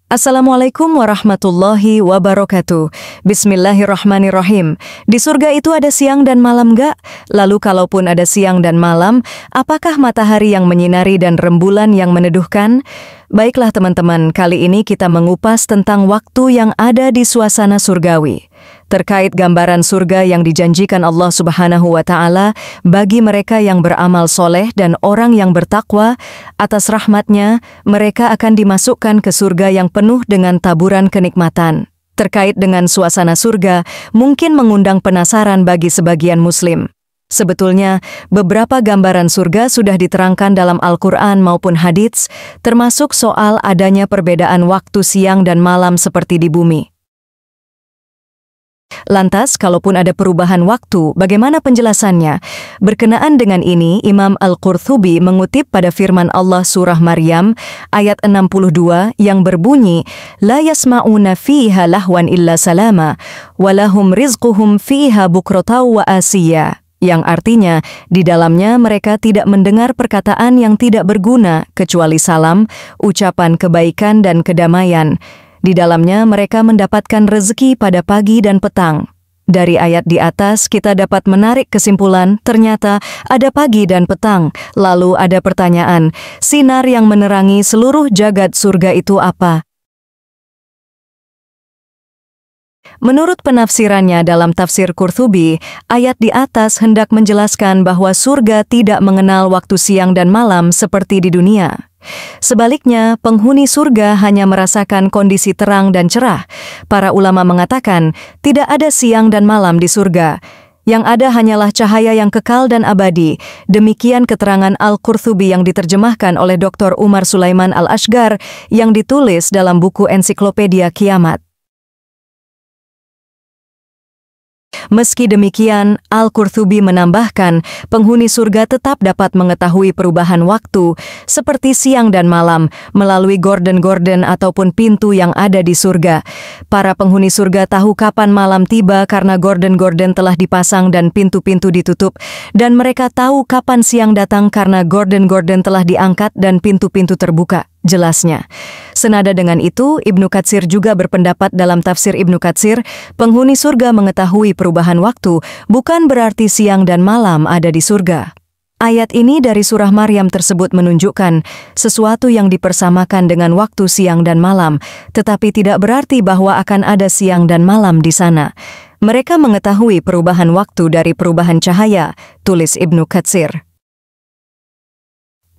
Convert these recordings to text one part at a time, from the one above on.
Assalamualaikum warahmatullahi wabarakatuh. Bismillahirrahmanirrahim. Di surga itu ada siang dan malam gak? Lalu kalaupun ada siang dan malam, apakah matahari yang menyinari dan rembulan yang meneduhkan? Baiklah teman-teman, kali ini kita mengupas tentang waktu yang ada di suasana surgawi. Terkait gambaran surga yang dijanjikan Allah Subhanahu wa Ta'ala bagi mereka yang beramal soleh dan orang yang bertakwa, atas rahmatnya mereka akan dimasukkan ke surga yang penuh dengan taburan kenikmatan. Terkait dengan suasana surga, mungkin mengundang penasaran bagi sebagian muslim. Sebetulnya, beberapa gambaran surga sudah diterangkan dalam Al-Quran maupun hadits, termasuk soal adanya perbedaan waktu siang dan malam seperti di bumi. Lantas, kalaupun ada perubahan waktu, bagaimana penjelasannya? Berkenaan dengan ini, Imam Al-Qurtubi mengutip pada firman Allah surah Maryam ayat 62 yang berbunyi, "La yasma'una fiha lahwan illa salama, walahum rizquhum fiha bukrataw wa asiyya." Yang artinya, di dalamnya mereka tidak mendengar perkataan yang tidak berguna kecuali salam, ucapan kebaikan dan kedamaian. Di dalamnya mereka mendapatkan rezeki pada pagi dan petang. Dari ayat di atas kita dapat menarik kesimpulan, ternyata ada pagi dan petang. Lalu ada pertanyaan, sinar yang menerangi seluruh jagat surga itu apa? Menurut penafsirannya dalam tafsir Qurtubi, ayat di atas hendak menjelaskan bahwa surga tidak mengenal waktu siang dan malam seperti di dunia. Sebaliknya, penghuni surga hanya merasakan kondisi terang dan cerah. Para ulama mengatakan, tidak ada siang dan malam di surga. Yang ada hanyalah cahaya yang kekal dan abadi. Demikian keterangan Al-Qurtubi yang diterjemahkan oleh Dr. Umar Sulaiman Al-Ashgar yang ditulis dalam buku Ensiklopedia Kiamat. Meski demikian, Al-Qurtubi menambahkan, penghuni surga tetap dapat mengetahui perubahan waktu, seperti siang dan malam, melalui gorden-gorden ataupun pintu yang ada di surga. Para penghuni surga tahu kapan malam tiba karena gorden-gorden telah dipasang dan pintu-pintu ditutup, dan mereka tahu kapan siang datang karena gorden-gorden telah diangkat dan pintu-pintu terbuka. Jelasnya. Senada dengan itu, Ibnu Katsir juga berpendapat dalam tafsir Ibnu Katsir, penghuni surga mengetahui perubahan waktu, bukan berarti siang dan malam ada di surga. Ayat ini dari surah Maryam tersebut menunjukkan sesuatu yang dipersamakan dengan waktu siang dan malam, tetapi tidak berarti bahwa akan ada siang dan malam di sana. Mereka mengetahui perubahan waktu dari perubahan cahaya, tulis Ibnu Katsir.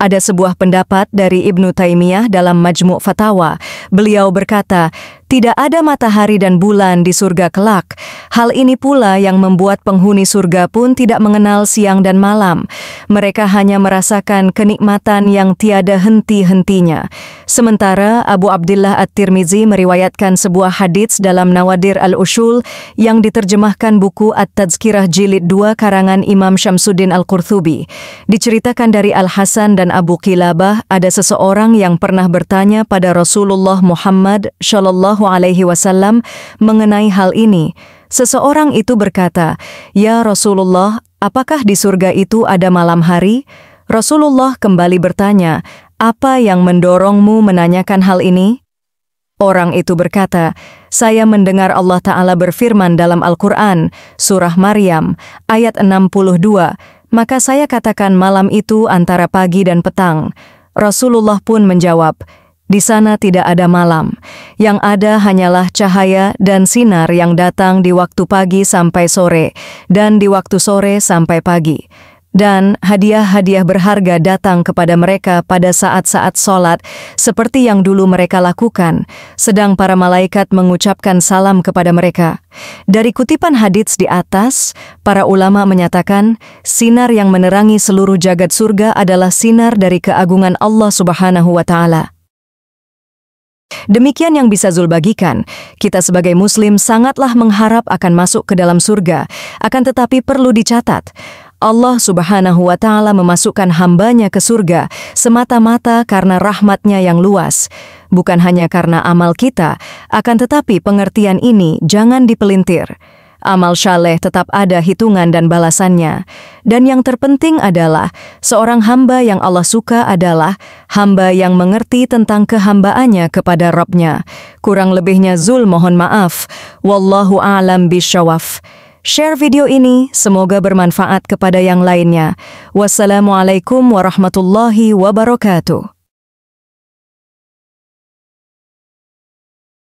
Ada sebuah pendapat dari Ibnu Taimiyah dalam Majmu' Fatawa. Beliau berkata, tidak ada matahari dan bulan di surga kelak. Hal ini pula yang membuat penghuni surga pun tidak mengenal siang dan malam. Mereka hanya merasakan kenikmatan yang tiada henti-hentinya. Sementara Abu Abdillah At-Tirmizi meriwayatkan sebuah hadits dalam Nawadir Al-Ushul yang diterjemahkan buku At-Tazkirah Jilid 2 karangan Imam Syamsuddin Al-Qurtubi. Diceritakan dari Al-Hasan dan Abu Qilabah, ada seseorang yang pernah bertanya pada Rasulullah Muhammad SAW mengenai hal ini. Seseorang itu berkata, "Ya Rasulullah, apakah di surga itu ada malam hari?" Rasulullah kembali bertanya, "Apa yang mendorongmu menanyakan hal ini?" Orang itu berkata, "Saya mendengar Allah Ta'ala berfirman dalam Al-Quran, surah Maryam, ayat 62, maka saya katakan malam itu antara pagi dan petang." Rasulullah pun menjawab, "Di sana tidak ada malam. Yang ada hanyalah cahaya dan sinar yang datang di waktu pagi sampai sore, dan di waktu sore sampai pagi. Dan hadiah-hadiah berharga datang kepada mereka pada saat-saat sholat, seperti yang dulu mereka lakukan, sedang para malaikat mengucapkan salam kepada mereka." Dari kutipan hadits di atas, para ulama menyatakan, sinar yang menerangi seluruh jagat surga adalah sinar dari keagungan Allah Subhanahu wa Ta'ala. Demikian yang bisa Zul bagikan. Kita sebagai muslim sangatlah mengharap akan masuk ke dalam surga. Akan tetapi perlu dicatat, Allah Subhanahu wa Ta'ala memasukkan hambanya ke surga semata-mata karena rahmatnya yang luas. Bukan hanya karena amal kita, akan tetapi pengertian ini jangan dipelintir. Amal saleh tetap ada hitungan dan balasannya. Dan yang terpenting adalah, seorang hamba yang Allah suka adalah hamba yang mengerti tentang kehambaannya kepada Rabb-Nya. Kurang lebihnya Zul mohon maaf. Wallahu a'lam bishawab. Share video ini, semoga bermanfaat kepada yang lainnya. Wassalamualaikum warahmatullahi wabarakatuh.